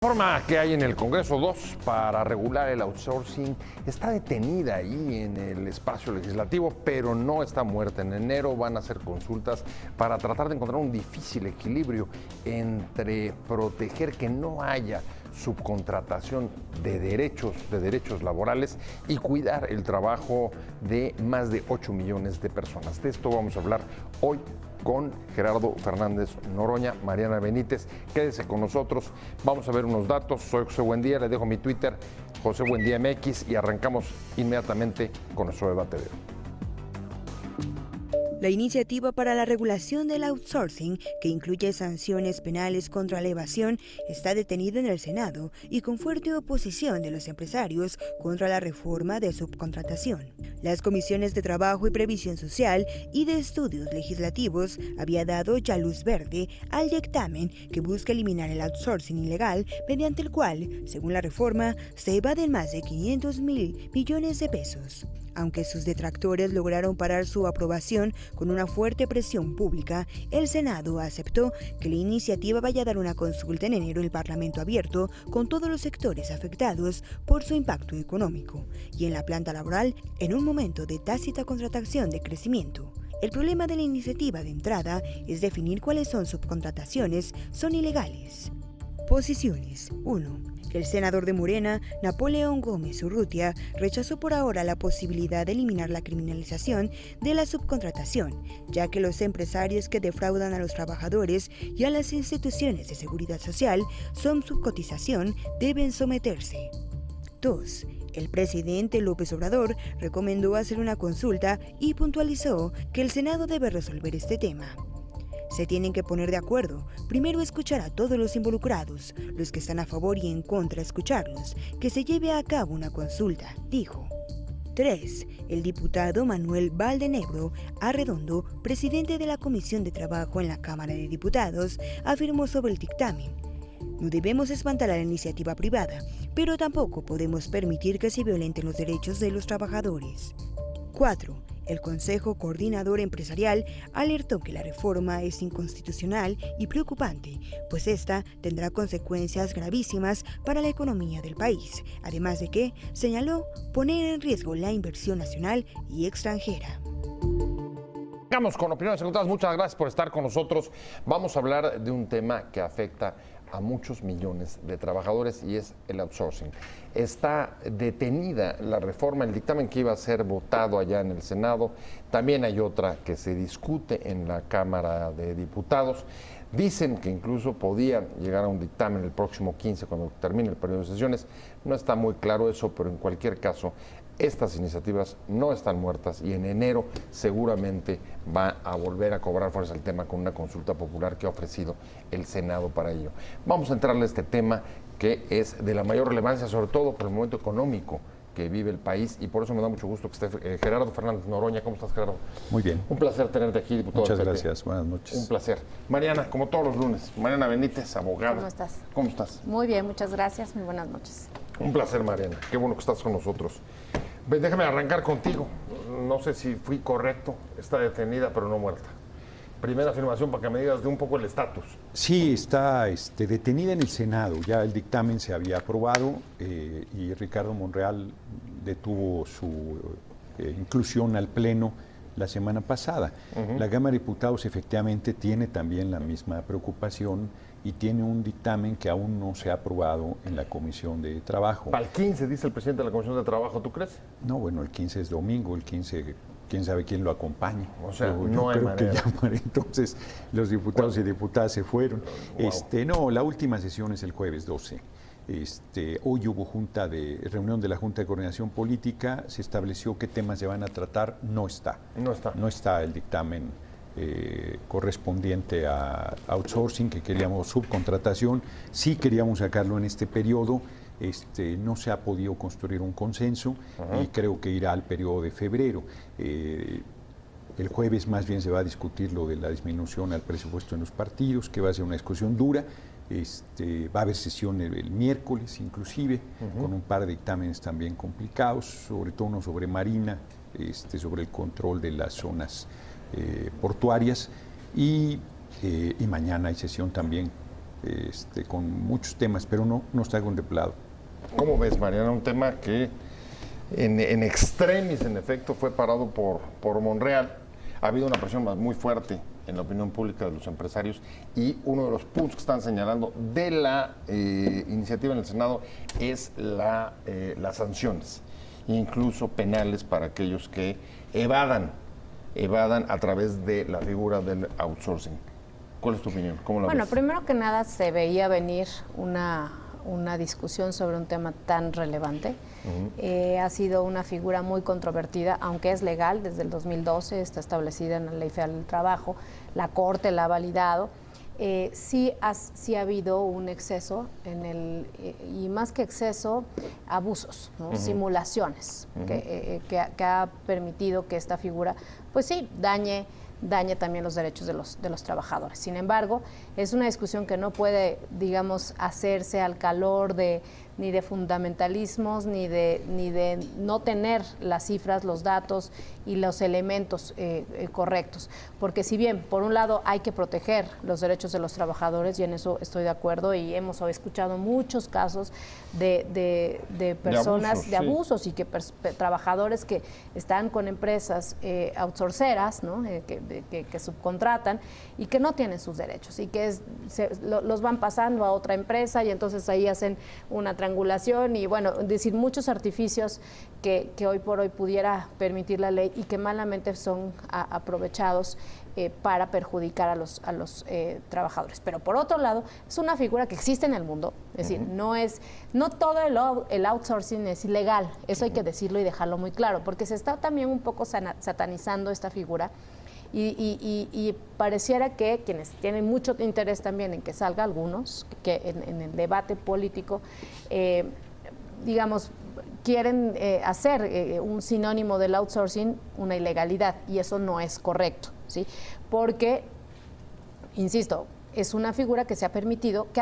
reforma que hay en el Congreso 2 para regular el outsourcing está detenida ahí en el espacio legislativo, pero no está muerta. En enero van a hacer consultas para tratar de encontrar un difícil equilibrio entre proteger que no haya subcontratación de derechos laborales y cuidar el trabajo de más de 8 millones de personas. De esto vamos a hablar hoy con Gerardo Fernández Noroña, Mariana Benítez. Quédese con nosotros, vamos a ver unos datos. Soy José Buendía, le dejo mi Twitter, José Buendía MX, y arrancamos inmediatamente con nuestro debate de hoy. La iniciativa para la regulación del outsourcing, que incluye sanciones penales contra la evasión, está detenida en el Senado y con fuerte oposición de los empresarios contra la reforma de subcontratación. Las comisiones de Trabajo y Previsión Social y de Estudios Legislativos había dado ya luz verde al dictamen que busca eliminar el outsourcing ilegal, mediante el cual, según la reforma, se evaden más de 500.000 millones de pesos. Aunque sus detractores lograron parar su aprobación con una fuerte presión pública, el Senado aceptó que la iniciativa vaya a dar una consulta en enero el Parlamento abierto con todos los sectores afectados por su impacto económico y en la planta laboral en un momento de tácita contratación de crecimiento. El problema de la iniciativa de entrada es definir cuáles subcontrataciones son ilegales. Posiciones. 1. El senador de Morena, Napoleón Gómez Urrutia, rechazó por ahora la posibilidad de eliminar la criminalización de la subcontratación, ya que los empresarios que defraudan a los trabajadores y a las instituciones de seguridad social son subcotización deben someterse. 2. El presidente López Obrador recomendó hacer una consulta y puntualizó que el Senado debe resolver este tema. Se tienen que poner de acuerdo, primero escuchar a todos los involucrados, los que están a favor y en contra escucharlos, que se lleve a cabo una consulta, dijo. 3. El diputado Manuel Valdenebro Arredondo, presidente de la Comisión de Trabajo en la Cámara de Diputados, afirmó sobre el dictamen: no debemos espantar a la iniciativa privada, pero tampoco podemos permitir que se violenten los derechos de los trabajadores. 4. El Consejo Coordinador Empresarial alertó que la reforma es inconstitucional y preocupante, pues esta tendrá consecuencias gravísimas para la economía del país, además de que, señaló, poner en riesgo la inversión nacional y extranjera. Vamos con opiniones ejecutadas. Muchas gracias por estar con nosotros. Vamos a hablar de un tema que afecta a muchos millones de trabajadores y es el outsourcing. Está detenida la reforma, el dictamen que iba a ser votado allá en el Senado. También hay otra que se discute en la Cámara de Diputados. Dicen que incluso podía llegar a un dictamen el próximo 15 cuando termine el periodo de sesiones. No está muy claro eso, pero en cualquier caso, estas iniciativas no están muertas y en enero seguramente va a volver a cobrar fuerza el tema con una consulta popular que ha ofrecido el Senado para ello. Vamos a entrarle a este tema que es de la mayor relevancia, sobre todo por el momento económico que vive el país, y por eso me da mucho gusto que esté Gerardo Fernández Noroña. ¿Cómo estás, Gerardo? Muy bien. Un placer tenerte aquí, diputado. Muchas gracias, buenas noches. Un placer. Mariana, como todos los lunes, Mariana Benítez, abogada. ¿Cómo estás? ¿Cómo estás? Muy bien, muchas gracias, muy buenas noches. Un placer, Mariana. Qué bueno que estás con nosotros. Déjame arrancar contigo. No sé si fui correcto. Está detenida, pero no muerta. Primera afirmación para que me digas de un poco el estatus. Sí, está detenida en el Senado. Ya el dictamen se había aprobado y Ricardo Monreal detuvo su inclusión al Pleno la semana pasada. La Cámara de Diputados efectivamente tiene también la misma preocupación y tiene un dictamen que aún no se ha aprobado en la Comisión de Trabajo. Para el 15, dice el presidente de la Comisión de Trabajo, ¿tú crees? No, bueno, el 15 es domingo, el 15, quién sabe quién lo acompañe. O sea, yo no hay creo manera. Que ya, entonces los diputados y diputadas se fueron. Wow. No, la última sesión es el jueves 12. Hoy hubo reunión de la Junta de Coordinación Política, se estableció qué temas se van a tratar, no está. No está el dictamen correspondiente a outsourcing, que queríamos subcontratación, sí queríamos sacarlo en este periodo, no se ha podido construir un consenso y creo que irá al periodo de febrero. El jueves más bien se va a discutir lo de la disminución al presupuesto en los partidos, que va a ser una discusión dura. Va a haber sesión el miércoles inclusive, con un par de dictámenes también complicados, sobre todo uno sobre Marina, sobre el control de las zonas portuarias, y mañana hay sesión también con muchos temas, pero no está contemplado. ¿Cómo ves, Mariana? Un tema que en extremis, en efecto, fue parado por Monreal. Ha habido una presión muy fuerte en la opinión pública de los empresarios y uno de los puntos que están señalando de la iniciativa en el Senado es las sanciones, incluso penales para aquellos que evadan a través de la figura del outsourcing. ¿Cuál es tu opinión? ¿Cómo la ves? Bueno, primero que nada se veía venir una discusión sobre un tema tan relevante. Ha sido una figura muy controvertida, aunque es legal, desde el 2012 está establecida en la Ley Federal del Trabajo, la Corte la ha validado. Sí ha habido un exceso y más que exceso, abusos, ¿no? Simulaciones, que ha permitido que esta figura, pues sí, dañe también los derechos de los trabajadores. Sin embargo, es una discusión que no puede, digamos, hacerse al calor ni de fundamentalismos, ni de no tener las cifras, los datos y los elementos correctos. Porque si bien, por un lado, hay que proteger los derechos de los trabajadores, y en eso estoy de acuerdo, y hemos escuchado muchos casos de personas, de abusos, y que trabajadores que están con empresas outsourceras, ¿no? que subcontratan y que no tienen sus derechos, y que los van pasando a otra empresa, y entonces ahí hacen una triangulación y, bueno, decir, muchos artificios que hoy por hoy pudiera permitir la ley y que malamente son aprovechados para perjudicar a los trabajadores. Pero por otro lado, es una figura que existe en el mundo, es decir, no todo el outsourcing es ilegal, eso hay que decirlo y dejarlo muy claro, porque se está también un poco satanizando esta figura. Y pareciera que quienes tienen mucho interés también en que salga algunos, que en el debate político, digamos, quieren hacer un sinónimo del outsourcing una ilegalidad, y eso no es correcto, ¿sí? Porque, insisto, es una figura que ha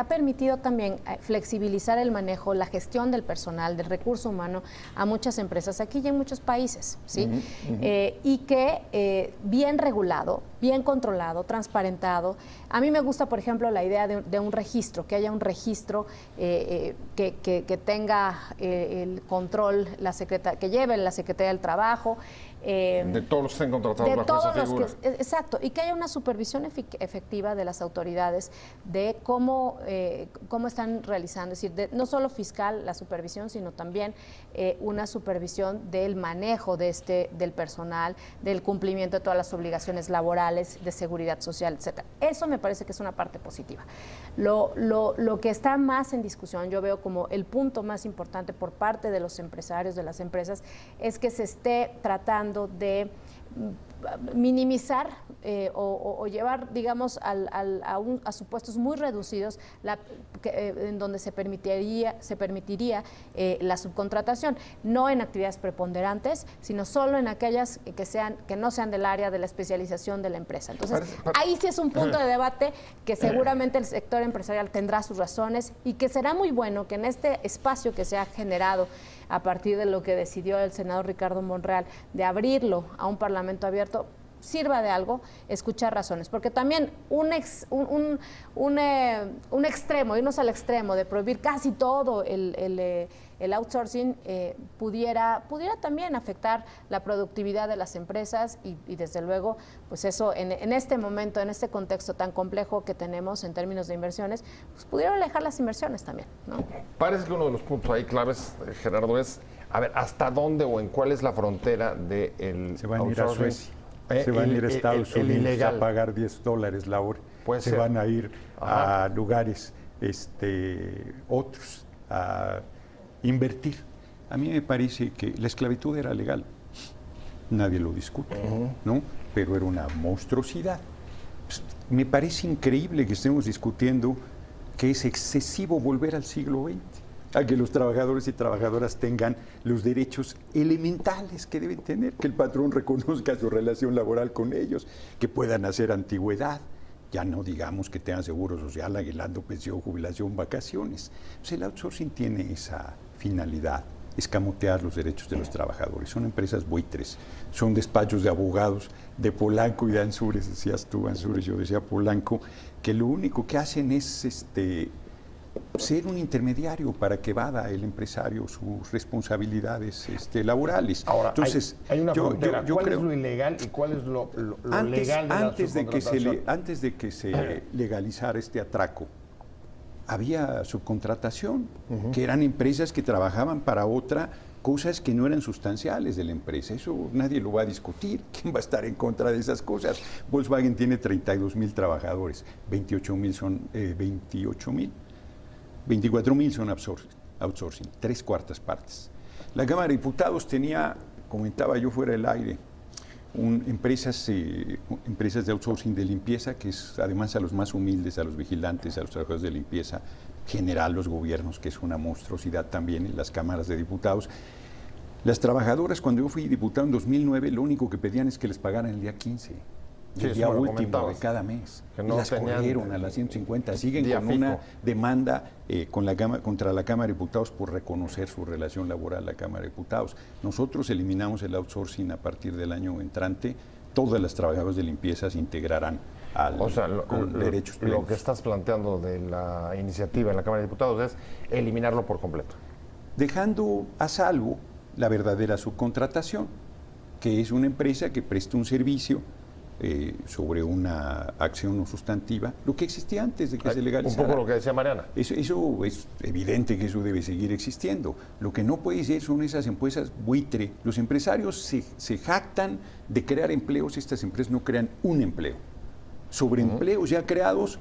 permitido también flexibilizar el manejo, la gestión del personal, del recurso humano a muchas empresas aquí y en muchos países, ¿sí? Y que bien regulado, bien controlado, transparentado. A mí me gusta, por ejemplo, la idea de un registro, que haya un registro que tenga el control, que lleve la Secretaría del Trabajo. De todos los que estén contratados bajo esa figura. Exacto, y que haya una supervisión efectiva de las autoridades de cómo están realizando, es decir, no solo fiscal la supervisión, sino también una supervisión del manejo del personal, del cumplimiento de todas las obligaciones laborales, de seguridad social, etcétera. Eso me parece que es una parte positiva. Lo que está más en discusión, yo veo como el punto más importante por parte de los empresarios, de las empresas, es que se esté tratando de minimizar o llevar, digamos, a supuestos muy reducidos en donde se permitiría la subcontratación, no en actividades preponderantes, sino solo en aquellas que no sean del área de la especialización de la empresa. Entonces, ahí sí es un punto de debate que seguramente el sector empresarial tendrá sus razones, y que será muy bueno que en este espacio que se ha generado a partir de lo que decidió el senador Ricardo Monreal de abrirlo a un parlamento abierto, sirva de algo escuchar razones, porque también un extremo, irnos al extremo de prohibir casi todo el outsourcing pudiera también afectar la productividad de las empresas y desde luego, pues eso en este momento, en este contexto tan complejo que tenemos en términos de inversiones, pues pudiera alejar las inversiones también, ¿no? Parece que uno de los puntos ahí claves, Gerardo, es, a ver, ¿hasta dónde o en cuál es la frontera del Se van a ir a Suecia. Se van a ir a Estados Unidos a pagar $10 la hora. Se van a ir a lugares otros a invertir. A mí me parece que la esclavitud era legal. Nadie lo discute, ¿no? Pero era una monstruosidad. Pues, me parece increíble que estemos discutiendo que es excesivo volver al siglo XX, a que los trabajadores y trabajadoras tengan los derechos elementales que deben tener, que el patrón reconozca su relación laboral con ellos, que puedan hacer antigüedad, ya no digamos que tengan seguro social, aguinaldo, pensión, jubilación, vacaciones. Pues el outsourcing tiene esa finalidad escamotear los derechos de los trabajadores. Son empresas buitres, son despachos de abogados de Polanco y de Ansúrez, decías tú Ansúrez, yo decía Polanco, que lo único que hacen es ser un intermediario para que evada el empresario sus responsabilidades laborales. Ahora, entonces, hay una frontera. ¿Cuál es lo ilegal y cuál es lo legal de la subcontratación? Antes de que se legalizara este atraco, había subcontratación, que eran empresas que trabajaban para otra, cosas que no eran sustanciales de la empresa. Eso nadie lo va a discutir. ¿Quién va a estar en contra de esas cosas? Volkswagen tiene 32,000 trabajadores, 24,000 son outsourcing, 3/4 partes. La Cámara de Diputados tenía, comentaba yo fuera del aire, empresas de outsourcing de limpieza, que es además a los más humildes, a los vigilantes, a los trabajadores de limpieza, general, los gobiernos, que es una monstruosidad también en las cámaras de diputados. Las trabajadoras, cuando yo fui diputado en 2009, lo único que pedían es que les pagaran el día 15. El día último de cada mes. Que no y las corrieron a las 150. Siguen con una demanda contra la Cámara de Diputados por reconocer su relación laboral a la Cámara de Diputados. Nosotros eliminamos el outsourcing a partir del año entrante. Todas las trabajadoras de limpieza se integrarán con derechos plenos. Lo que estás planteando de la iniciativa en la Cámara de Diputados es eliminarlo por completo. Dejando a salvo la verdadera subcontratación, que es una empresa que presta un servicio sobre una acción no sustantiva, lo que existía antes de que se legalizara. Un poco lo que decía Mariana. Eso es evidente que eso debe seguir existiendo. Lo que no puede ser son esas empresas buitre. Los empresarios se jactan de crear empleos, estas empresas no crean un empleo. Sobre empleos ya creados,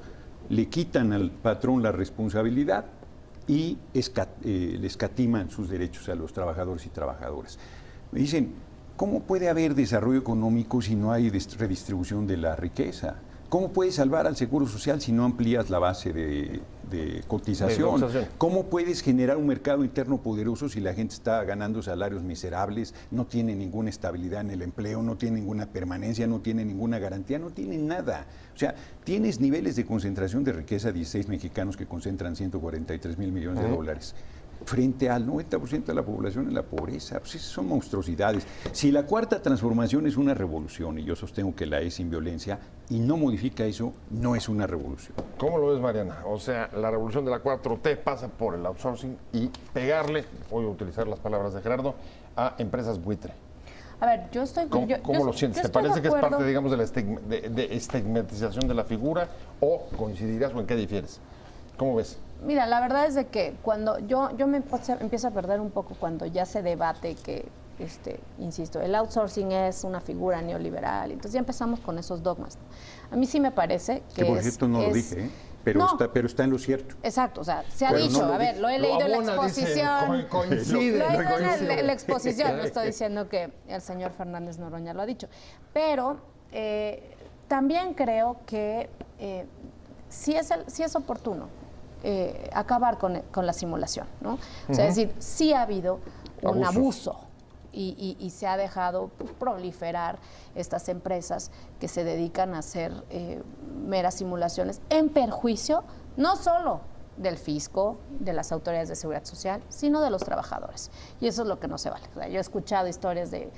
le quitan al patrón la responsabilidad y le escatiman sus derechos a los trabajadores y trabajadoras. Me dicen, ¿cómo puede haber desarrollo económico si no hay redistribución de la riqueza? ¿Cómo puedes salvar al Seguro Social si no amplías la base de cotización? ¿Cómo puedes generar un mercado interno poderoso si la gente está ganando salarios miserables, no tiene ninguna estabilidad en el empleo, no tiene ninguna permanencia, no tiene ninguna garantía, no tiene nada? O sea, tienes niveles de concentración de riqueza, 16 mexicanos que concentran 143,000 millones de dólares. Frente al 90% de la población en la pobreza, pues esas son monstruosidades. Si la cuarta transformación es una revolución, y yo sostengo que la es sin violencia, y no modifica eso, no es una revolución. ¿Cómo lo ves, Mariana? O sea, la revolución de la 4T pasa por el outsourcing y pegarle, voy a utilizar las palabras de Gerardo, a empresas buitre. A ver, yo estoy... ¿Cómo lo sientes? ¿Te parece que es parte, digamos, de la estigmatización de la figura o coincidirías o en qué difieres? ¿Cómo ves? Mira, la verdad es de que cuando yo me empiezo a perder un poco cuando ya se debate que, insisto, el outsourcing es una figura neoliberal, entonces ya empezamos con esos dogmas. A mí sí me parece que por cierto no lo dije, pero está en lo cierto. Exacto, o sea, se ha dicho, a ver, lo he leído en la exposición. Coincide. Lo he leído en la exposición, no estoy diciendo que el señor Fernández Noroña lo ha dicho, pero también creo que sí es oportuno acabar con la simulación, ¿no? O sea, es decir, sí ha habido un abuso y se ha dejado proliferar estas empresas que se dedican a hacer meras simulaciones en perjuicio no solo del fisco, de las autoridades de seguridad social, sino de los trabajadores. Y eso es lo que no se vale. O sea, yo he escuchado historias de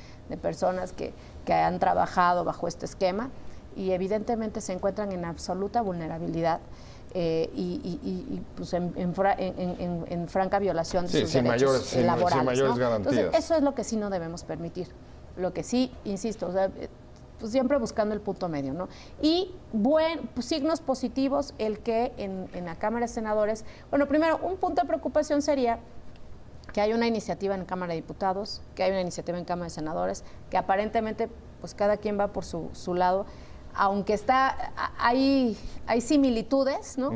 personas que han trabajado bajo este esquema y evidentemente se encuentran en absoluta vulnerabilidad pues en franca violación de sus derechos laborales. Sin mayores ¿no? garantías. Entonces, eso es lo que sí no debemos permitir. Lo que sí, insisto, o sea, pues siempre buscando el punto medio, ¿no? Y pues, signos positivos, el que en la Cámara de Senadores, bueno, primero, un punto de preocupación sería que hay una iniciativa en Cámara de Diputados, que hay una iniciativa en Cámara de Senadores, que aparentemente, pues cada quien va por su lado, aunque hay similitudes, ¿no?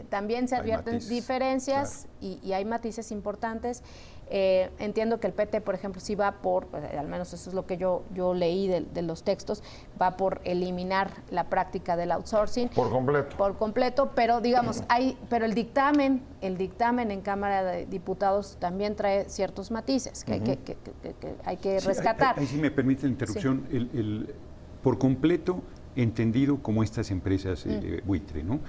También se advierten diferencias, claro. y hay matices importantes. Entiendo que el PT, por ejemplo, sí va por, al menos eso es lo que yo leí de los textos, va por eliminar la práctica del outsourcing. Por completo. Por completo, pero digamos, pero el dictamen en Cámara de Diputados también trae ciertos matices que hay que rescatar. Ahí sí me permite la interrupción. Sí. Por completo entendido como estas empresas buitre, ¿no?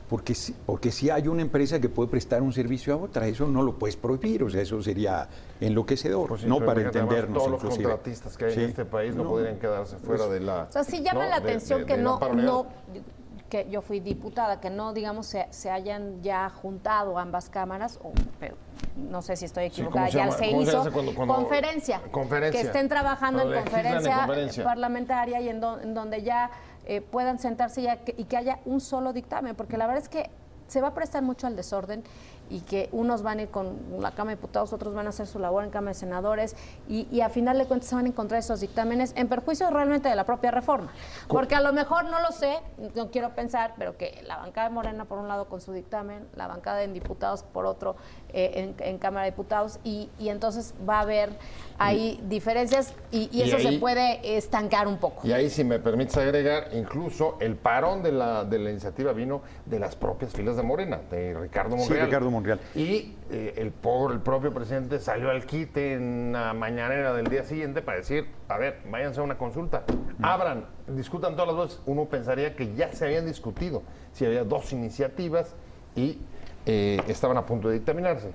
porque si hay una empresa que puede prestar un servicio a otra, eso no lo puedes prohibir, o sea, eso sería enloquecedor, Pues sí, no pero para fíjate, además, entendernos. todos los inclusive. contratistas que hay Sí. en este país no podrían quedarse fuera de la... O sea, sí llama la atención que del amparo legal. que yo fui diputada, que no, digamos, se hayan ya juntado ambas cámaras, pero no sé si estoy equivocada, ¿cómo se ya llama? se ¿Cómo se hizo hace cuando conferencia, que estén trabajando en Cuando legislan en conferencia parlamentaria y en donde ya puedan sentarse y que haya un solo dictamen, porque la verdad es que se va a prestar mucho al desorden y que unos van a ir con la Cámara de Diputados, otros van a hacer su labor en Cámara de Senadores y a final de cuentas se van a encontrar esos dictámenes en perjuicio realmente de la propia reforma. Porque a lo mejor, no lo sé, no quiero pensar, pero que la bancada de Morena por un lado con su dictamen, la bancada de diputados por otro en Cámara de Diputados y entonces va a haber ahí diferencias y eso ahí, se puede estancar un poco. Y ahí, si me permites agregar, incluso el parón de la iniciativa vino de las propias filas de Morena, de Ricardo Monreal. Sí, Ricardo Monreal. Y el propio presidente salió al quite en la mañanera del día siguiente para decir, a ver, váyanse a una consulta, abran, discutan todas las voces. Uno pensaría que ya se habían discutido, si había dos iniciativas y estaban a punto de dictaminarse.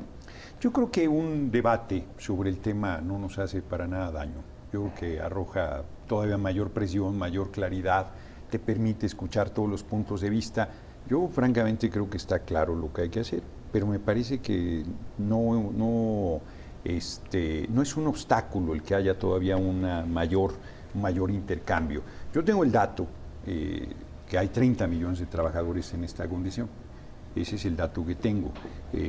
Yo creo que un debate sobre el tema no nos hace para nada daño. Yo creo que arroja todavía mayor presión, mayor claridad, te permite escuchar todos los puntos de vista. Yo francamente creo que está claro lo que hay que hacer, pero me parece que no es un obstáculo el que haya todavía un mayor intercambio. Yo tengo el dato que hay 30 millones de trabajadores en esta condición. Ese es el dato que tengo.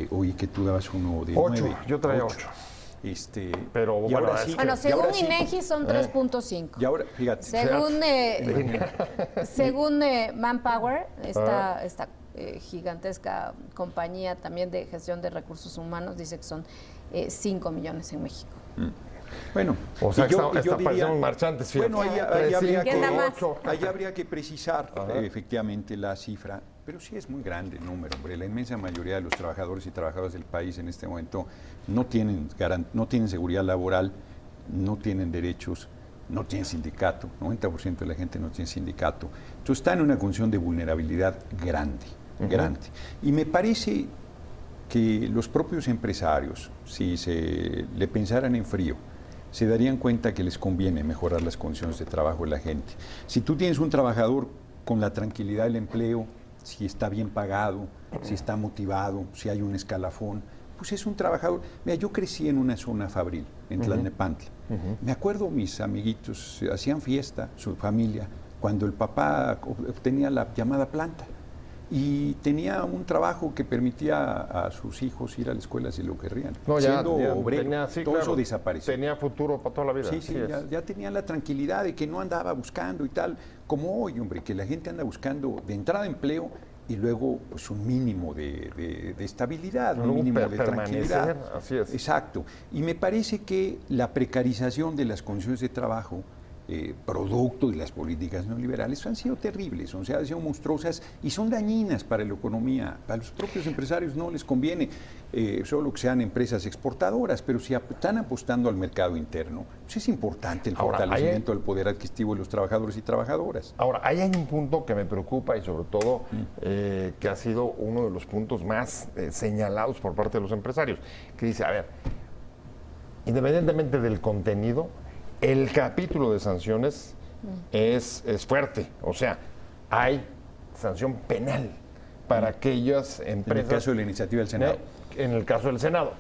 Oí que tú dabas uno de 8, 9. yo traía 8. Pero y bueno, ahora sí, según INEGI son 3.5. Y ahora, fíjate. Según Manpower, esta gigantesca compañía también de gestión de recursos humanos, dice que son 5 millones en México. Bueno, o sea, parecemos marchantes. Fíjate. Bueno, ahí habría que precisar efectivamente la cifra, pero sí es muy grande el número, hombre. La inmensa mayoría de los trabajadores y trabajadoras del país en este momento no tienen seguridad laboral, no tienen derechos, no tienen sindicato, 90% de la gente no tiene sindicato. Entonces está en una condición de vulnerabilidad grande. Y me parece que los propios empresarios, si le pensaran en frío, se darían cuenta que les conviene mejorar las condiciones de trabajo de la gente. Si tú tienes un trabajador con la tranquilidad del empleo, si está bien pagado, si está motivado, si hay un escalafón, pues es un trabajador. Mira, yo crecí en una zona fabril, en Tlalnepantla. Me acuerdo, mis amiguitos hacían fiesta, su familia, cuando el papá obtenía la llamada planta. Y tenía un trabajo que permitía a sus hijos ir a la escuela si lo querrían. No, siendo obrero, tenía, todo eso desapareció. Tenía futuro para toda la vida. Sí, ya tenía la tranquilidad de que no andaba buscando y tal, como hoy, hombre, que la gente anda buscando de entrada empleo y luego pues un mínimo de estabilidad, un mínimo de tranquilidad. Así es. Exacto. Y me parece que la precarización de las condiciones de trabajo producto de las políticas neoliberales han sido terribles, han sido monstruosas y son dañinas para la economía. A los propios empresarios no les conviene solo que sean empresas exportadoras, pero si están apostando al mercado interno, pues es importante el fortalecimiento del poder adquisitivo de los trabajadores y trabajadoras. Ahora, ahí hay un punto que me preocupa y sobre todo que ha sido uno de los puntos más señalados por parte de los empresarios, que dice, a ver, independientemente del contenido, el capítulo de sanciones es fuerte, o sea, hay sanción penal para aquellas empresas. En el caso de la iniciativa del Senado. En el caso del Senado.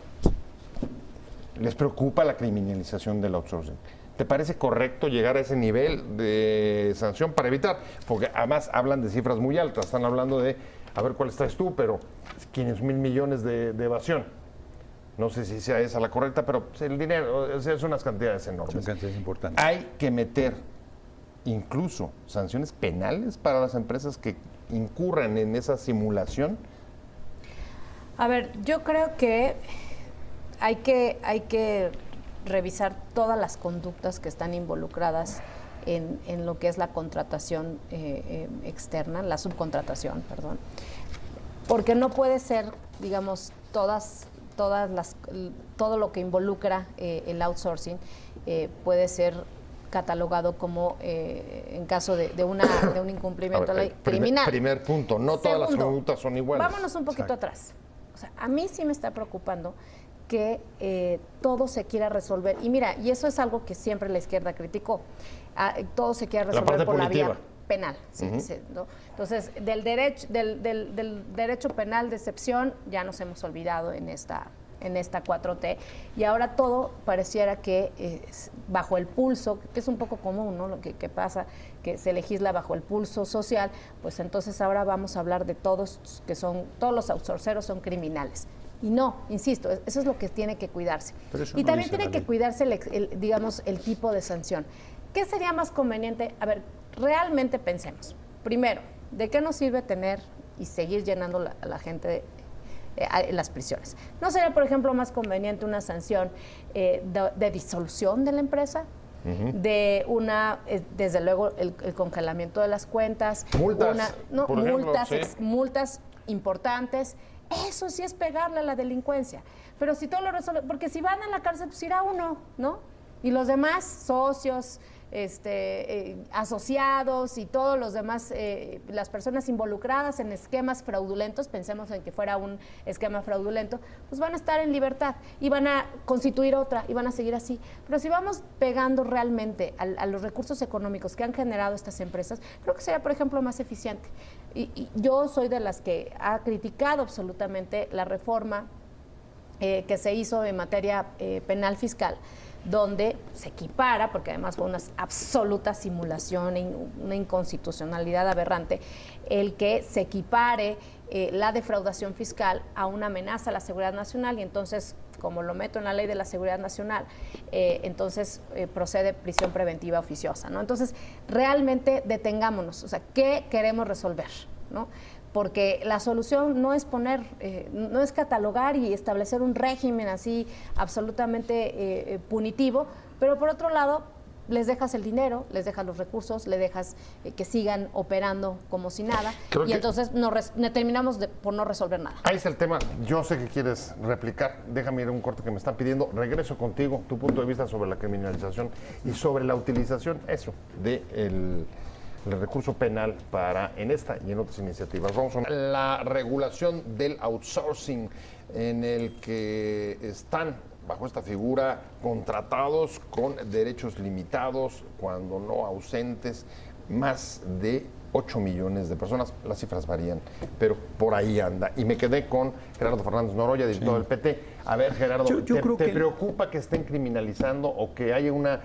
¿Les preocupa la criminalización del outsourcing? ¿Te parece correcto llegar a ese nivel de sanción para evitar? Porque además hablan de cifras muy altas, están hablando de, a ver cuál estás tú, pero 500,000 millones de evasión. No sé si sea esa la correcta, pero el dinero, es unas cantidades enormes. Son cantidades importantes. Hay que meter incluso sanciones penales para las empresas que incurran en esa simulación. A ver, yo creo que hay que revisar todas las conductas que están involucradas en lo que es la contratación externa, la subcontratación, perdón. Porque no puede ser, digamos, todo lo que involucra el outsourcing puede ser catalogado como, en caso de un incumplimiento de la ley, criminal. Primer punto, no todas las conductas son iguales. Vámonos un poquito atrás. O sea, a mí sí me está preocupando que todo se quiera resolver. Y mira, y eso es algo que siempre la izquierda criticó. Todo se quiera resolver por la vía penal. Sí, ¿no? Entonces, del derecho penal de excepción ya nos hemos olvidado en esta 4T, y ahora todo pareciera que bajo el pulso, que es un poco común, ¿no? Lo que pasa, que se legisla bajo el pulso social, pues entonces ahora vamos a hablar de todos los outsourceros son criminales. Y no, insisto, eso es lo que tiene que cuidarse. Y no también tiene que cuidarse el tipo de sanción. ¿Qué sería más conveniente? A ver, realmente pensemos. Primero, ¿de qué nos sirve tener y seguir llenando a la gente en las prisiones? ¿No sería, por ejemplo, más conveniente una sanción de disolución de la empresa? De desde luego, el congelamiento de las cuentas. Multas importantes. Eso sí es pegarle a la delincuencia. Pero si todo lo resuelve, porque si van a la cárcel, pues irá uno, ¿no? Y los demás socios, asociados y todos los demás, las personas involucradas en esquemas fraudulentos, pensemos en que fuera un esquema fraudulento, pues van a estar en libertad y van a constituir otra y van a seguir así. Pero si vamos pegando realmente a los recursos económicos que han generado estas empresas, creo que sería, por ejemplo, más eficiente. Y yo soy de las que ha criticado absolutamente la reforma que se hizo en materia penal fiscal, donde se equipara, porque además fue una absoluta simulación, una inconstitucionalidad aberrante, el que se equipare la defraudación fiscal a una amenaza a la seguridad nacional, y entonces, como lo meto en la ley de la seguridad nacional, entonces procede prisión preventiva oficiosa, ¿no? Entonces, realmente detengámonos, o sea, ¿qué queremos resolver, ¿no? Porque la solución no es no es catalogar y establecer un régimen así absolutamente punitivo, pero por otro lado les dejas el dinero, les dejas los recursos, les dejas que sigan operando como si nada, y entonces terminamos por no resolver nada. Ahí está el tema. Yo sé que quieres replicar. Déjame ir a un corte que me están pidiendo. Regreso contigo, tu punto de vista sobre la criminalización y sobre la utilización, del recurso penal en esta y en otras iniciativas. Vamos a la regulación del outsourcing, en el que están bajo esta figura contratados con derechos limitados, cuando no ausentes, más de 8 millones de personas. Las cifras varían, pero por ahí anda. Y me quedé con Gerardo Fernández Noroya, director del PT. A ver, Gerardo, ¿te preocupa que estén criminalizando o que haya una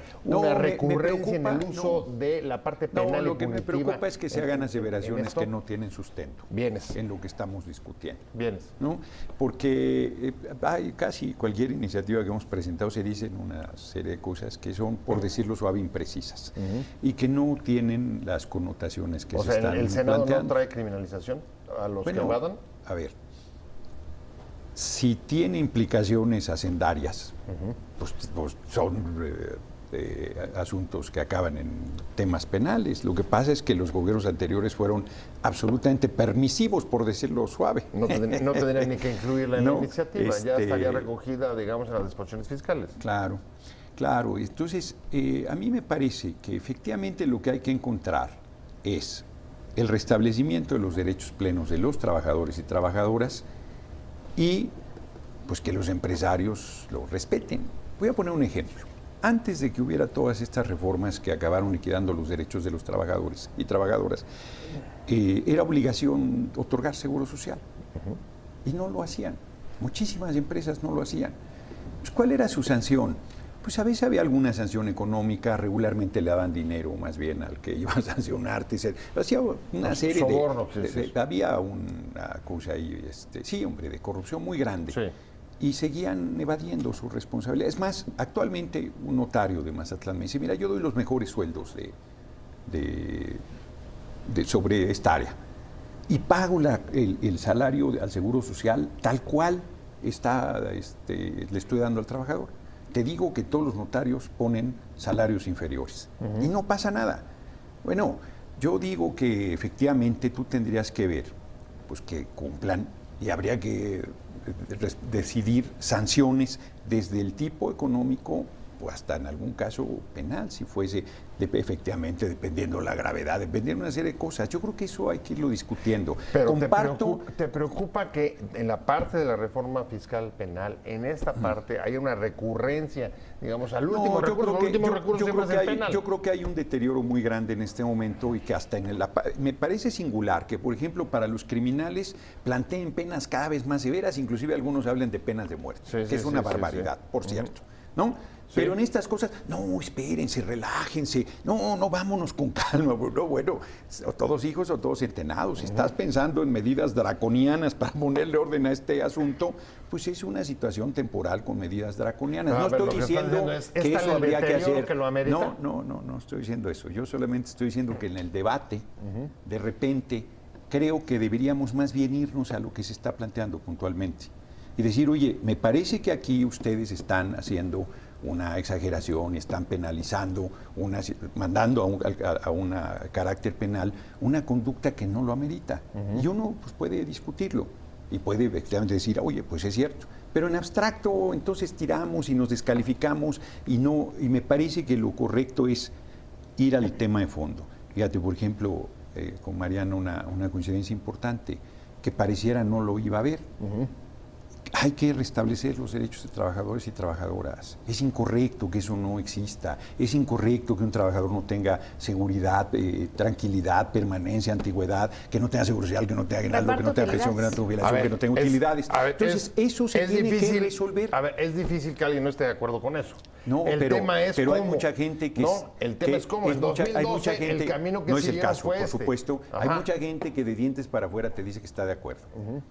recurrencia en el uso de la parte penal? No, lo que me preocupa es que se hagan aseveraciones que no tienen sustento. Bienes. En lo que estamos discutiendo. Bienes. ¿No? Porque hay casi cualquier iniciativa que hemos presentado se dicen una serie de cosas que son, por decirlo suave, imprecisas y que no tienen las connotaciones que se están planteando. ¿El Senado no trae criminalización a los que evadan? A ver, si tiene implicaciones hacendarias, pues son asuntos que acaban en temas penales. Lo que pasa es que los gobiernos anteriores fueron absolutamente permisivos, por decirlo suave. No tendrían ni que incluirla en la iniciativa, ya estaría recogida, digamos, en las disposiciones fiscales. Claro. Entonces, a mí me parece que efectivamente lo que hay que encontrar es el restablecimiento de los derechos plenos de los trabajadores y trabajadoras y pues que los empresarios lo respeten. Voy a poner un ejemplo. Antes de que hubiera todas estas reformas que acabaron liquidando los derechos de los trabajadores y trabajadoras, era obligación otorgar seguro social. Y no lo hacían. Muchísimas empresas no lo hacían. Pues, ¿cuál era su sanción? Pues a veces había alguna sanción económica, regularmente le daban dinero más bien al que iba a sancionarte, hacía una serie había una cosa ahí, de corrupción muy grande. Sí. Y seguían evadiendo su responsabilidad. Es más, actualmente un notario de Mazatlán me dice, mira, yo doy los mejores sueldos sobre esta área y pago el salario al Seguro Social tal cual le estoy dando al trabajador. Te digo que todos los notarios ponen salarios inferiores y no pasa nada. Bueno, yo digo que efectivamente tú tendrías que ver pues que cumplan y habría que decidir sanciones desde el tipo económico pues hasta en algún caso penal, si fuese efectivamente, dependiendo la gravedad, dependiendo de una serie de cosas. Yo creo que eso hay que irlo discutiendo. Pero ¿te preocupa que en la parte de la reforma fiscal penal, en esta parte, haya una recurrencia, digamos, al último recurso siempre es el penal? Yo creo que hay un deterioro muy grande en este momento y que hasta me parece singular que, por ejemplo, para los criminales planteen penas cada vez más severas, inclusive algunos hablan de penas de muerte, que es una barbaridad, por cierto, ¿no? Sí. Pero en estas cosas, no, espérense, relájense, no, vámonos con calma. No, bueno, o todos hijos o todos entrenados. Si estás pensando en medidas draconianas para ponerle orden a este asunto, pues es una situación temporal con medidas draconianas. No estoy diciendo que eso habría que hacer. Que lo amerita? No estoy diciendo eso. Yo solamente estoy diciendo que en el debate, de repente, creo que deberíamos más bien irnos a lo que se está planteando puntualmente. Y decir, oye, me parece que aquí ustedes están haciendo una exageración, están penalizando, mandando a un carácter penal una conducta que no lo amerita. Y uno pues, puede discutirlo y puede efectivamente decir, oye, pues es cierto. Pero en abstracto, entonces tiramos y nos descalificamos y me parece que lo correcto es ir al tema de fondo. Fíjate, por ejemplo, con Mariana una coincidencia importante, que pareciera no lo iba a ver. Hay que restablecer los derechos de trabajadores y trabajadoras. Es incorrecto que eso no exista. Es incorrecto que un trabajador no tenga seguridad, tranquilidad, permanencia, antigüedad, que no tenga seguro social, que no tenga aguinaldo, que no tenga pensión, que no tenga jubilación, que no tenga utilidades. Entonces, eso se tiene que resolver. A ver, es difícil que alguien no esté de acuerdo con eso. No, pero hay mucha gente que... No, el tema es cómo. En 2012, hay mucha gente, el camino que no es el caso, fue por supuesto. Hay mucha gente que de dientes para afuera te dice que está de acuerdo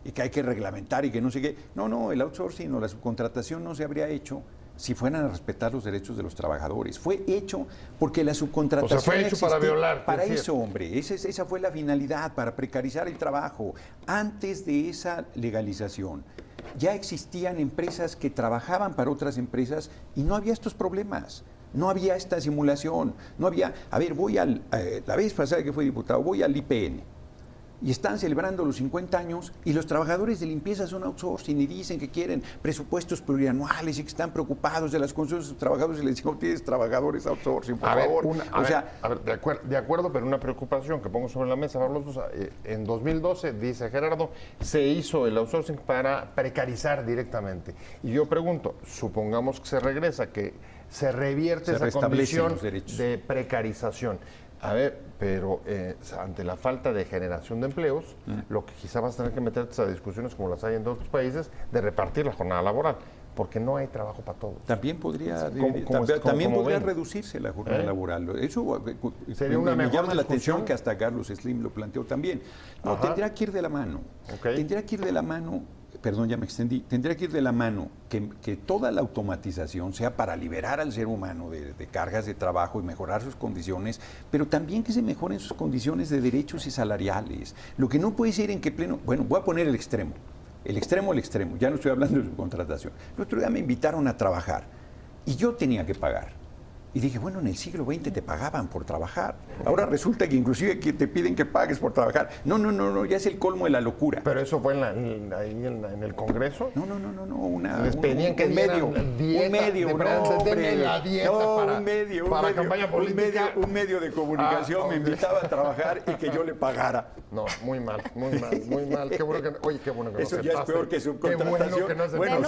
y que hay que reglamentar y que no sé qué. No, el outsourcing o la subcontratación no se habría hecho si fueran a respetar los derechos de los trabajadores. Fue hecho porque la subcontratación fue hecho para violar. Para eso, hombre. Esa fue la finalidad, para precarizar el trabajo. Antes de esa legalización, ya existían empresas que trabajaban para otras empresas y no había estos problemas. No había esta simulación. No había... A ver, la vez pasada que fui diputado, voy al IPN. Y están celebrando los 50 años y los trabajadores de limpieza son outsourcing y dicen que quieren presupuestos plurianuales y que están preocupados de las condiciones de sus trabajadores y les digo, tienes trabajadores outsourcing, por favor. De acuerdo, pero una preocupación que pongo sobre la mesa, Carlos, en 2012, dice Gerardo, se hizo el outsourcing para precarizar directamente. Y yo pregunto, supongamos que se regresa, que se revierte esa condición de precarización. A ver, pero ante la falta de generación de empleos, lo que quizá vas a tener que meterte a discusiones como las hay en otros países, de repartir la jornada laboral, porque no hay trabajo para todos. También podría, reducirse la jornada laboral. Eso sería una me mejor llama la atención que hasta Carlos Slim lo planteó también. No, tendría que ir de la mano. Tendría que ir de la mano. Perdón, ya me extendí, tendría que ir de la mano que toda la automatización sea para liberar al ser humano de cargas de trabajo y mejorar sus condiciones, pero también que se mejoren sus condiciones de derechos y salariales. Lo que no puede ser en que pleno... Bueno, voy a poner el extremo, ya no estoy hablando de subcontratación. El otro día me invitaron a trabajar y yo tenía que pagar. Y dije, bueno, en el siglo XX te pagaban por trabajar. Ahora resulta que inclusive que te piden que pagues por trabajar. No, ya es el colmo de la locura. ¿Pero eso fue en el Congreso? No. Les pedían que dieran un medio para campaña política. Un medio de comunicación me invitaba a trabajar y que yo le pagara. No, muy mal. Qué bueno que eso ya es peor que subcontratación. Bueno,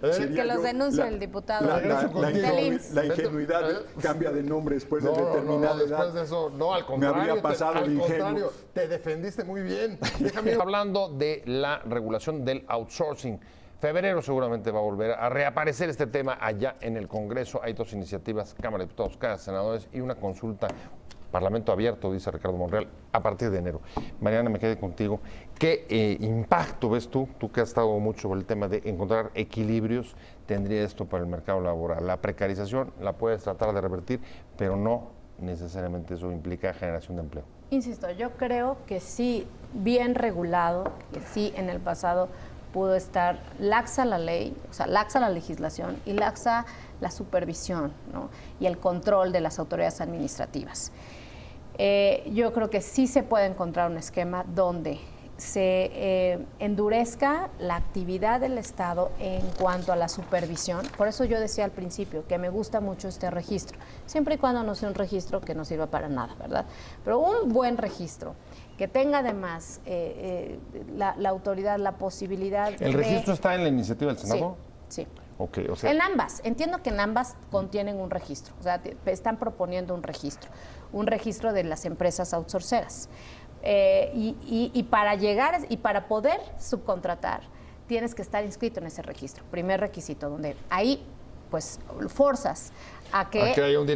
que los denuncie el diputado del IMSS. La ingenuidad cambia de nombre después de determinada edad. Después de eso, no, al contrario. Me habría pasado el ingenuo. Al contrario, te defendiste muy bien. Déjame ir hablando de la regulación del outsourcing. Febrero seguramente va a volver a reaparecer este tema allá en el Congreso. Hay 2 iniciativas, Cámara de Diputados, Cámara de Senadores y una consulta, Parlamento abierto, dice Ricardo Monreal, a partir de enero. Mariana, me quedé contigo. ¿Qué impacto ves tú que has estado mucho sobre el tema de encontrar equilibrios, tendría esto para el mercado laboral? La precarización la puedes tratar de revertir, pero no necesariamente eso implica generación de empleo. Insisto, yo creo que sí, bien regulado, que sí en el pasado pudo estar laxa la ley, o sea, laxa la legislación y laxa la supervisión, ¿no? Y el control de las autoridades administrativas. Yo creo que sí se puede encontrar un esquema donde se endurezca la actividad del Estado en cuanto a la supervisión. Por eso yo decía al principio que me gusta mucho este registro, siempre y cuando no sea un registro que no sirva para nada, ¿verdad? Pero un buen registro que tenga además la autoridad, la posibilidad ¿El registro está en la iniciativa del Senado? Sí. Okay, o sea, en ambas, entiendo que en ambas contienen un registro, o sea, están proponiendo un registro de las empresas outsourceras. Y para llegar y para poder subcontratar, tienes que estar inscrito en ese registro. Primer requisito, donde ahí pues forzas a que haya un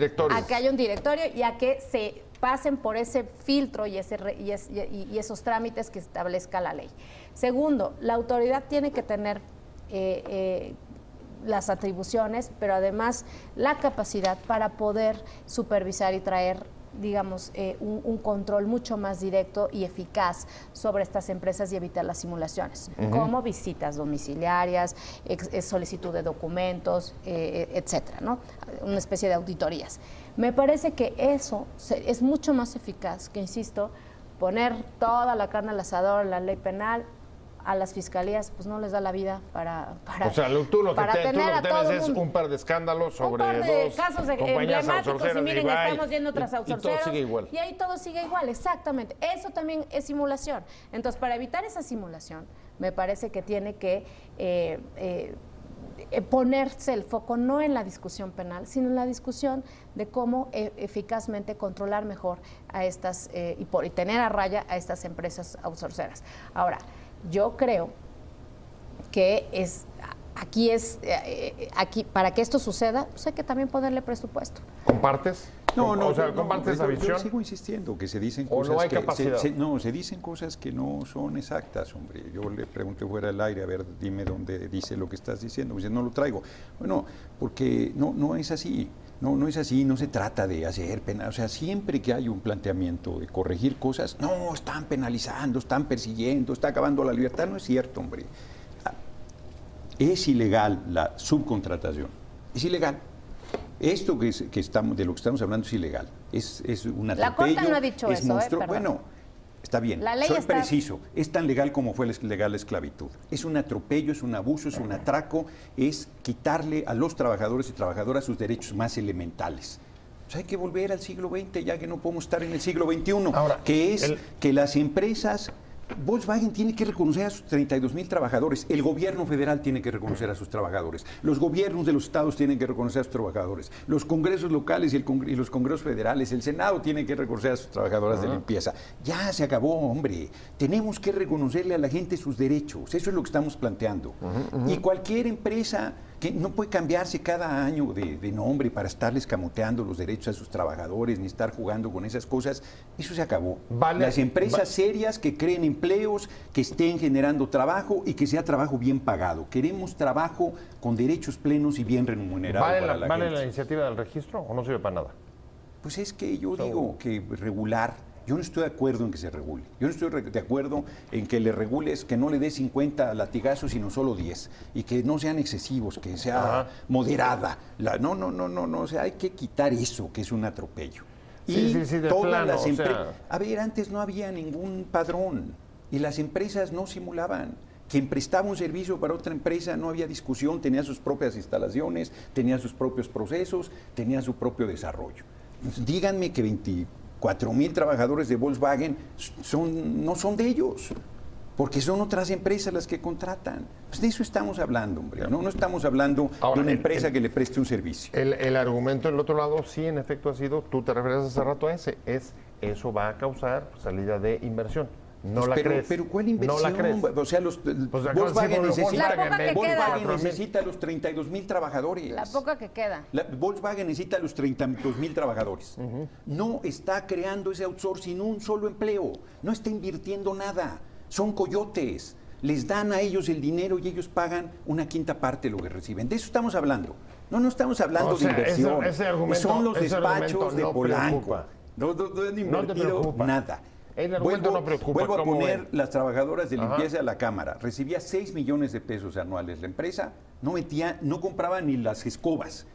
directorio y a que se pasen por ese filtro y esos trámites que establezca la ley. Segundo, la autoridad tiene que tener las atribuciones, pero además la capacidad para poder supervisar y traer, digamos, un control mucho más directo y eficaz sobre estas empresas y evitar las simulaciones, como visitas domiciliarias, solicitud de documentos, etcétera, ¿no? Una especie de auditorías. Me parece que eso es mucho más eficaz que, insisto, poner toda la carne al asador en la ley penal. A las fiscalías pues no les da la vida para o sea, tú lo que tienes es un par de escándalos sobre un par de dos casos emblemáticos y miren, estamos viendo otras outsourceras. Y todo sigue igual. Y ahí todo sigue igual, exactamente. Eso también es simulación. Entonces, para evitar esa simulación, me parece que tiene que ponerse el foco no en la discusión penal, sino en la discusión de cómo eficazmente controlar mejor a estas y tener a raya a estas empresas outsourceras. Ahora, yo creo que aquí para que esto suceda, pues hay que también ponerle presupuesto. ¿Compartes? No, o sea, ¿compartes esa visión? Yo sigo insistiendo que se dicen ¿O cosas no hay capacidad? se dicen cosas que no son exactas, hombre. Yo le pregunté fuera del aire, a ver, dime dónde dice lo que estás diciendo. Me dice, no lo traigo. Bueno, porque no es así. No es así, no se trata de hacer penal. O sea, siempre que hay un planteamiento de corregir cosas, no, están penalizando, están persiguiendo, está acabando la libertad. No es cierto, hombre. Es ilegal la subcontratación. Es ilegal. Esto de lo que estamos hablando es ilegal. Es un atropello. La Corte no ha dicho es eso, monstruo. Bueno, está bien. Soy preciso. Es tan legal como fue legal la esclavitud. Es un atropello, es un abuso, es un atraco, es quitarle a los trabajadores y trabajadoras sus derechos más elementales. Pues hay que volver al siglo XX, ya que no podemos estar en el siglo XXI. Ahora, que es que las empresas... Volkswagen tiene que reconocer a sus 32,000 trabajadores, el gobierno federal tiene que reconocer a sus trabajadores, los gobiernos de los estados tienen que reconocer a sus trabajadores, los congresos locales y los congresos federales, el Senado tiene que reconocer a sus trabajadoras de limpieza. Ya se acabó, hombre. Tenemos que reconocerle a la gente sus derechos, eso es lo que estamos planteando. Y cualquier empresa que no puede cambiarse cada año de nombre para estarles camoteando los derechos a sus trabajadores, ni estar jugando con esas cosas, eso se acabó. Las empresas serias que creen empleos, que estén generando trabajo y que sea trabajo bien pagado. Queremos trabajo con derechos plenos y bien remunerado para la gente. ¿Vale la iniciativa del registro o no sirve para nada? Pues es que yo digo que regular. Yo no estoy de acuerdo en que se regule. Yo no estoy de acuerdo en que le regules, que no le dé 50 latigazos, sino solo 10. Y que no sean excesivos, que sea moderada. No. O sea, hay que quitar eso, que es un atropello. Y todas las empresas... A ver, antes no había ningún padrón. Y las empresas no simulaban. Quien prestaba un servicio para otra empresa no había discusión, tenía sus propias instalaciones, tenía sus propios procesos, tenía su propio desarrollo. Entonces, díganme que 24,000 trabajadores de Volkswagen no son de ellos, porque son otras empresas las que contratan. Pues de eso estamos hablando, hombre. No estamos hablando de una empresa que le preste un servicio. El argumento del otro lado sí, en efecto, ha sido, tú te refieres hace rato a eso va a causar salida de inversión. Pero ¿cuál inversión? No la crees. O sea, Volkswagen necesita los 32,000 trabajadores. La poca que queda. Volkswagen necesita los 32,000 trabajadores. No está creando ese outsourcing un solo empleo. No está invirtiendo nada. Son coyotes. Les dan a ellos el dinero y ellos pagan una quinta parte de lo que reciben. De eso estamos hablando. No estamos hablando de inversión. Son los despachos de Polanco. No han invertido nada. Vuelvo a poner las trabajadoras de limpieza a la Cámara. Recibía 6 millones de pesos anuales la empresa, no compraba ni las escobas.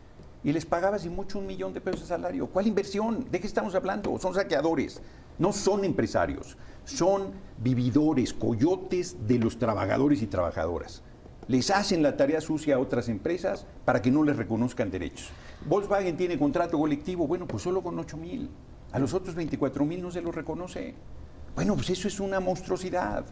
y les pagabas y mucho $1,000,000 de salario. ¿Cuál inversión? ¿De qué estamos hablando? Son saqueadores, no son empresarios, son vividores, coyotes de los trabajadores y trabajadoras. Les hacen la tarea sucia a otras empresas para que no les reconozcan derechos. Volkswagen tiene contrato colectivo, bueno, pues solo con 8,000. A los otros 24,000 no se los reconoce. Bueno, pues eso es una monstruosidad.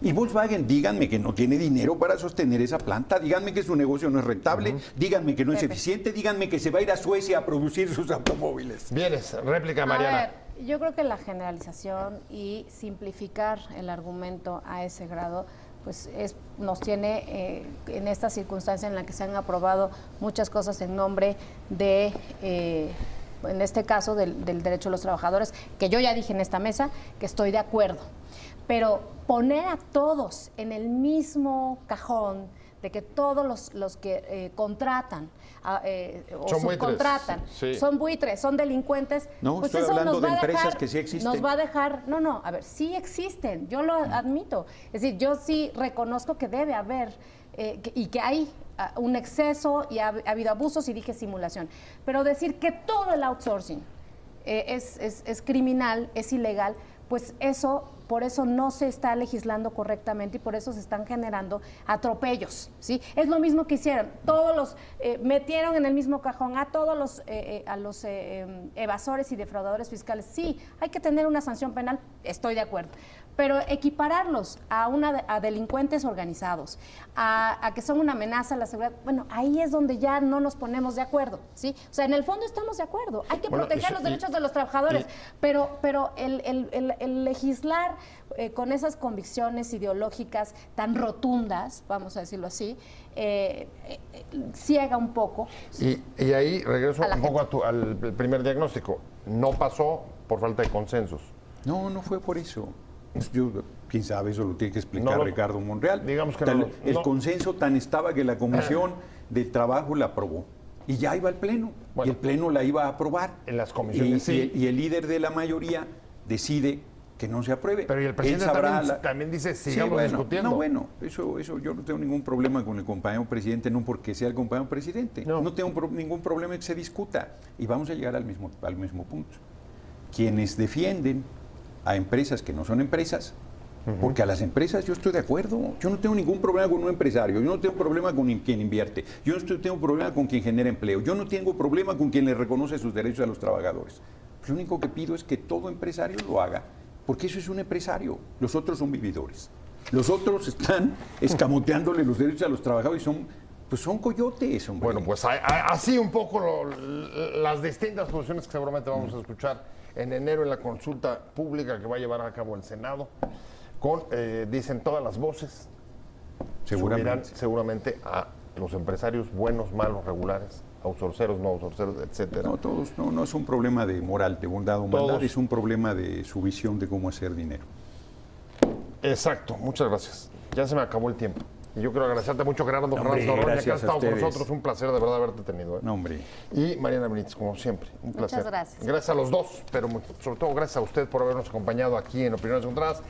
Y Volkswagen, díganme que no tiene dinero para sostener esa planta, díganme que su negocio no es rentable, díganme que no es eficiente, díganme que se va a ir a Suecia a producir sus automóviles. Vienes, réplica, Mariana. A ver, yo creo que la generalización y simplificar el argumento a ese grado pues nos tiene en esta circunstancia en la que se han aprobado muchas cosas en nombre de, en este caso, del derecho de los trabajadores, que yo ya dije en esta mesa que estoy de acuerdo. Pero poner a todos en el mismo cajón de que todos los que contratan o son subcontratan buitres, sí. son buitres, son delincuentes, no, pues estoy eso hablando nos de va a empresas dejar, que sí existen. nos va a dejar, a ver, sí existen, yo lo admito, es decir, yo sí reconozco que debe haber y que hay un exceso y ha habido abusos y dije simulación, pero decir que todo el outsourcing es criminal, es ilegal, pues eso, por eso no se está legislando correctamente y por eso se están generando atropellos, ¿sí? Es lo mismo que hicieron, todos los, metieron en el mismo cajón a todos los evasores y defraudadores fiscales. Sí, hay que tener una sanción penal, estoy de acuerdo, pero equipararlos a delincuentes organizados, a que son una amenaza a la seguridad, bueno, ahí es donde ya no nos ponemos de acuerdo, ¿sí? O sea, en el fondo estamos de acuerdo, hay que proteger los derechos de los trabajadores, pero el legislar con esas convicciones ideológicas tan rotundas, vamos a decirlo así, ciega un poco. Y ahí regreso un poco al primer diagnóstico. No pasó por falta de consensos. No, no fue por eso. Yo, quién sabe, eso lo tiene que explicar Ricardo Monreal. Digamos que el consenso tan estaba que la Comisión del Trabajo la aprobó. Y ya iba al Pleno. Bueno, y el Pleno la iba a aprobar. En las comisiones sí. Y el líder de la mayoría decide que no se apruebe. Pero y el presidente también dice, sigamos discutiendo. No, bueno, eso yo no tengo ningún problema con el compañero presidente, no porque sea el compañero presidente. No tengo ningún problema en que se discuta. Y vamos a llegar al mismo punto. Quienes defienden a empresas que no son empresas, porque a las empresas yo estoy de acuerdo. Yo no tengo ningún problema con un empresario, yo no tengo problema con quien invierte, yo no tengo problema con quien genera empleo, yo no tengo problema con quien le reconoce sus derechos a los trabajadores. Lo único que pido es que todo empresario lo haga, porque eso es un empresario, los otros son vividores. Los otros están escamoteándole los derechos a los trabajadores y son coyotes, hombre. Bueno, pues así un poco las distintas posiciones que seguramente vamos a escuchar en enero en la consulta pública que va a llevar a cabo el Senado, dicen todas las voces, seguramente a los empresarios buenos, malos, regulares, outsourceros, no outsourceros, etcétera. No, todos, no es un problema de moral, de bondad o maldad, es un problema de su visión de cómo hacer dinero. Exacto, muchas gracias. Ya se me acabó el tiempo. Y yo quiero agradecerte mucho, Gerardo Fernández Noroña, que has estado con nosotros. Un placer de verdad haberte tenido. No, hombre. Y Mariana Benítez, como siempre, un placer. Muchas gracias. Gracias a los dos, pero sobre todo gracias a usted por habernos acompañado aquí en Opiniones Encontradas.